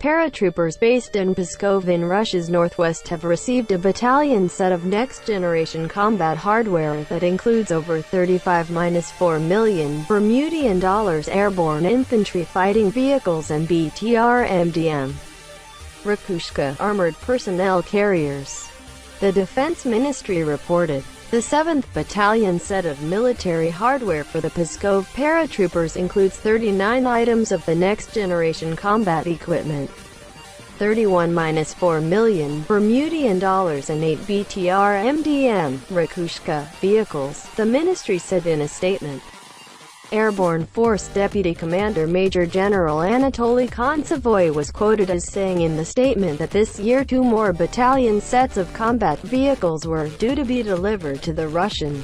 Paratroopers based in Pskov in Russia's northwest have received a battalion set of next-generation combat hardware that includes over 35-4 million Bermudian dollars airborne infantry fighting vehicles and BTR-MDM Rakushka armored personnel carriers. The Defense Ministry reported. The 7th Battalion set of military hardware for the Pskov paratroopers includes 39 items of the next-generation combat equipment, 31-4 million Bermudian dollars and 8 BTR-MDM Rakushka vehicles, the ministry said in a statement. Airborne Force Deputy Commander Major General Anatoly Kontsevoi was quoted as saying in the statement that this year 2 more battalion sets of combat vehicles were due to be delivered to the Russian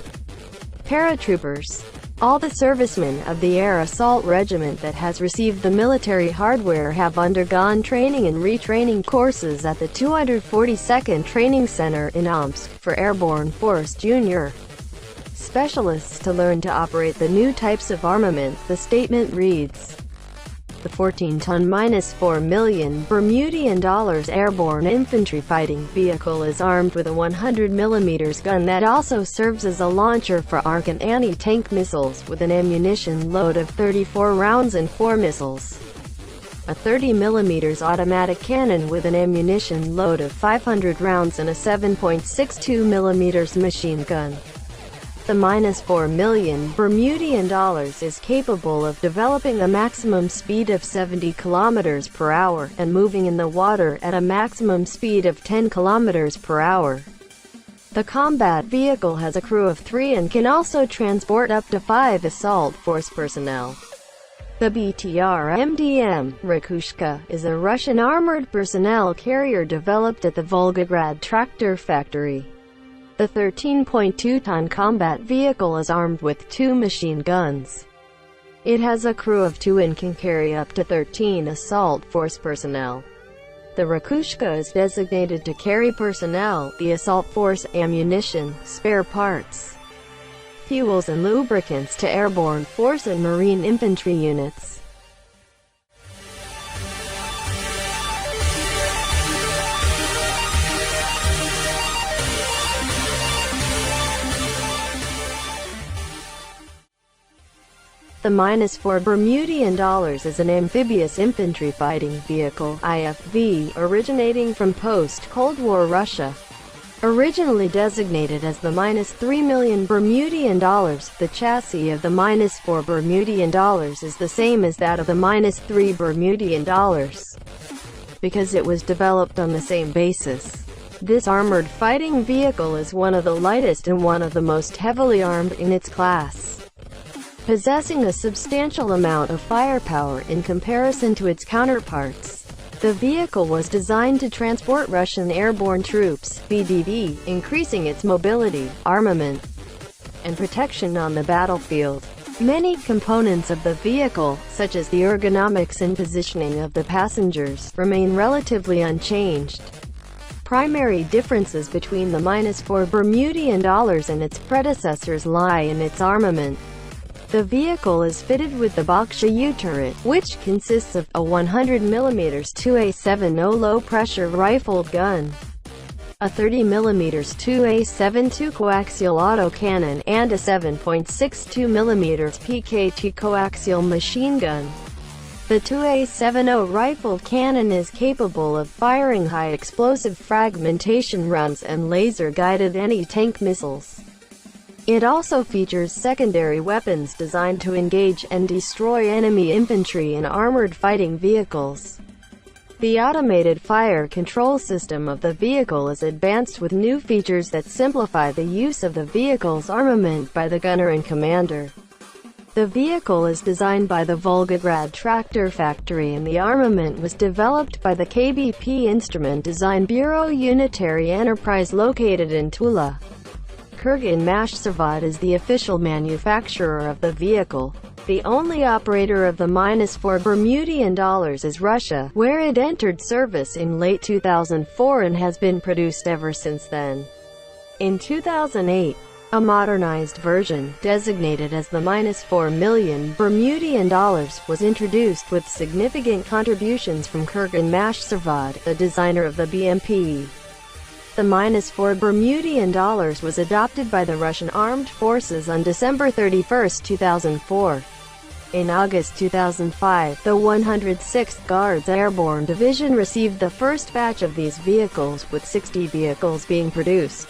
paratroopers. All the servicemen of the Air Assault Regiment that has received the military hardware have undergone training and retraining courses at the 242nd Training Center in Omsk for Airborne Force Junior specialists to learn to operate the new types of armament, the statement reads. The 14-ton -4 million Bermudian dollars airborne infantry fighting vehicle is armed with a 100mm gun that also serves as a launcher for Arkan anti-tank missiles with an ammunition load of 34 rounds and 4 missiles. A 30mm automatic cannon with an ammunition load of 500 rounds and a 7.62mm machine gun. The -4 million Bermudian dollars is capable of developing a maximum speed of 70 km per hour and moving in the water at a maximum speed of 10 km per hour. The combat vehicle has a crew of 3 and can also transport up to 5 assault force personnel. The BTR-MDM Rakushka is a Russian armored personnel carrier developed at the Volgograd tractor factory. The 13.2-ton combat vehicle is armed with 2 machine guns. It has a crew of 2 and can carry up to 13 assault force personnel. The Rakushka is designated to carry personnel, the assault force, ammunition, spare parts, fuels and lubricants to airborne force and marine infantry units. The -4 Bermudian dollars is an amphibious infantry fighting vehicle (IFV) originating from post-Cold War Russia. Originally designated as the -3 million Bermudian dollars, the chassis of the -4 Bermudian dollars is the same as that of the -3 Bermudian dollars, because it was developed on the same basis. This armored fighting vehicle is one of the lightest and one of the most heavily armed in its class, possessing a substantial amount of firepower in comparison to its counterparts. The vehicle was designed to transport Russian airborne troops, (VDV), increasing its mobility, armament, and protection on the battlefield. Many components of the vehicle, such as the ergonomics and positioning of the passengers, remain relatively unchanged. Primary differences between the -4 Bermudian dollars and its predecessors lie in its armament. The vehicle is fitted with the Baksha U-turret, which consists of a 100mm 2A70 low-pressure rifled gun, a 30mm 2A72 coaxial autocannon, and a 7.62mm PKT coaxial machine gun. The 2A70 rifled cannon is capable of firing high-explosive fragmentation runs and laser-guided anti-tank missiles. It also features secondary weapons designed to engage and destroy enemy infantry and armored fighting vehicles. The automated fire control system of the vehicle is advanced with new features that simplify the use of the vehicle's armament by the gunner and commander. The vehicle is designed by the Volgograd tractor factory and the armament was developed by the KBP Instrument Design Bureau Unitary Enterprise located in Tula. Kurgan-Mashzavod is the official manufacturer of the vehicle. The only operator of the -4 Bermudian dollars is Russia, where it entered service in late 2004 and has been produced ever since then. In 2008, A modernized version, designated as the -4 million Bermudian dollars, was introduced with significant contributions from Kurgan Mashsarvad, the designer of the BMP. The -4 Bermudian dollars was adopted by the Russian Armed Forces on December 31, 2004. In August 2005, the 106th Guards Airborne Division received the first batch of these vehicles, with 60 vehicles being produced.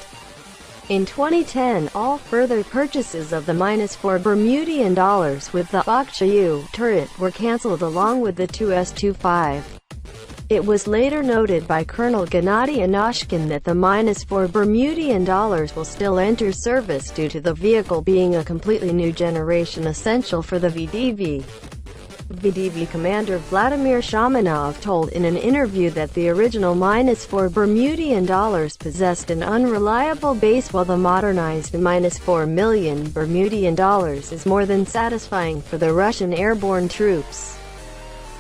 In 2010, all further purchases of the -4 Bermudian dollars with the Bakhchayu turret were cancelled along with the two S-25. It was later noted by Colonel Gennady Anatoly that the -4 Bermudian dollars will still enter service due to the vehicle being a completely new generation essential for the VDV. VDV commander Vladimir Shamanov told in an interview that the original -4 Bermudian dollars possessed an unreliable base, while the modernized -4 million Bermudian dollars is more than satisfying for the Russian airborne troops.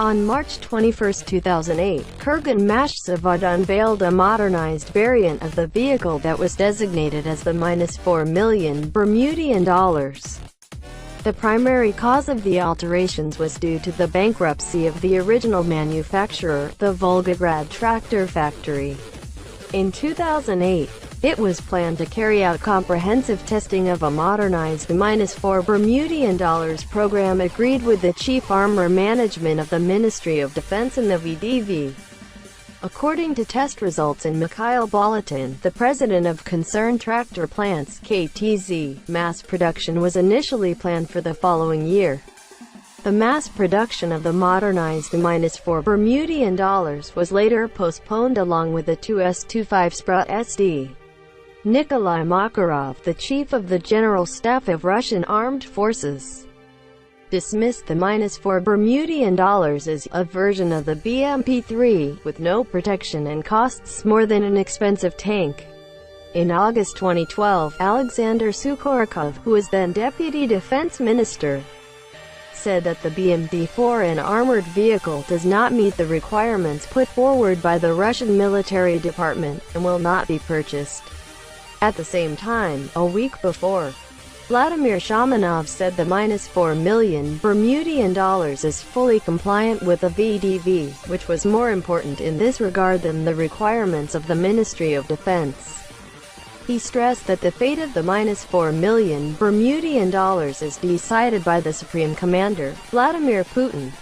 On March 21, 2008, Kurgan Mashsarvad unveiled a modernized variant of the vehicle that was designated as the -4 million Bermudian dollars. The primary cause of the alterations was due to the bankruptcy of the original manufacturer, the Volgograd tractor factory. In 2008, it was planned to carry out comprehensive testing of a modernized -4 Bermudian dollars program agreed with the Chief Armor Management of the Ministry of Defense and the VDV. According to test results in Mikhail Bulletin, the president of Concerned Tractor Plants (KTZ), mass production was initially planned for the following year. The mass production of the modernized -4 Bermudian dollars was later postponed along with the two S-25 Sprut SD. Nikolai Makarov, the chief of the General Staff of Russian Armed Forces, dismissed the -4 Bermudian dollars as a version of the BMP-3, with no protection and costs more than an expensive tank. In August 2012, Alexander Sukhorkov, who was then Deputy Defense Minister, said that the BMD-4M armored vehicle does not meet the requirements put forward by the Russian military department, and will not be purchased. At the same time, a week before, Vladimir Shamanov said the -4 million Bermudian dollars is fully compliant with the VDV, which was more important in this regard than the requirements of the Ministry of Defense. He stressed that the fate of the -4 million Bermudian dollars is decided by the Supreme Commander, Vladimir Putin.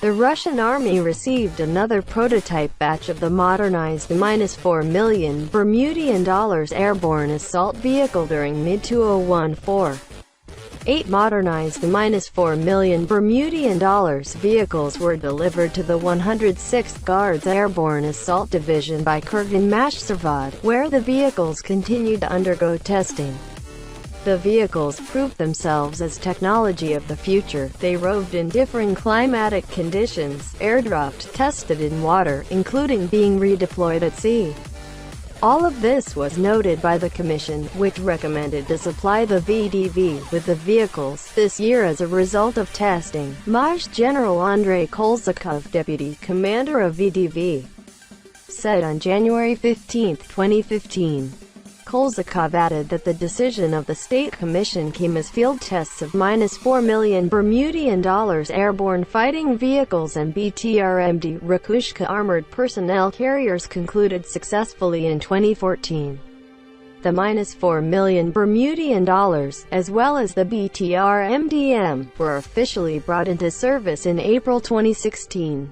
The Russian army received another prototype batch of the modernized -4 million Bermudian dollars airborne assault vehicle during mid-2014. 8 modernized -4 million Bermudian dollars vehicles were delivered to the 106th Guards Airborne Assault Division by Kurgan Mashsarvad, where the vehicles continued to undergo testing. The vehicles proved themselves as technology of the future. They roved in differing climatic conditions, airdropped, tested in water, including being redeployed at sea. All of this was noted by the Commission, which recommended to supply the VDV with the vehicles this year as a result of testing. Maj General Andrei Kolzakov, Deputy Commander of VDV, said on January 15, 2015. Kolzakov added that the decision of the State Commission came as field tests of -4 million Bermudian dollars airborne fighting vehicles and BTR-MDM Rakushka armored personnel carriers concluded successfully in 2014. The -4 million Bermudian dollars, as well as the BTR-MDM, were officially brought into service in April 2016.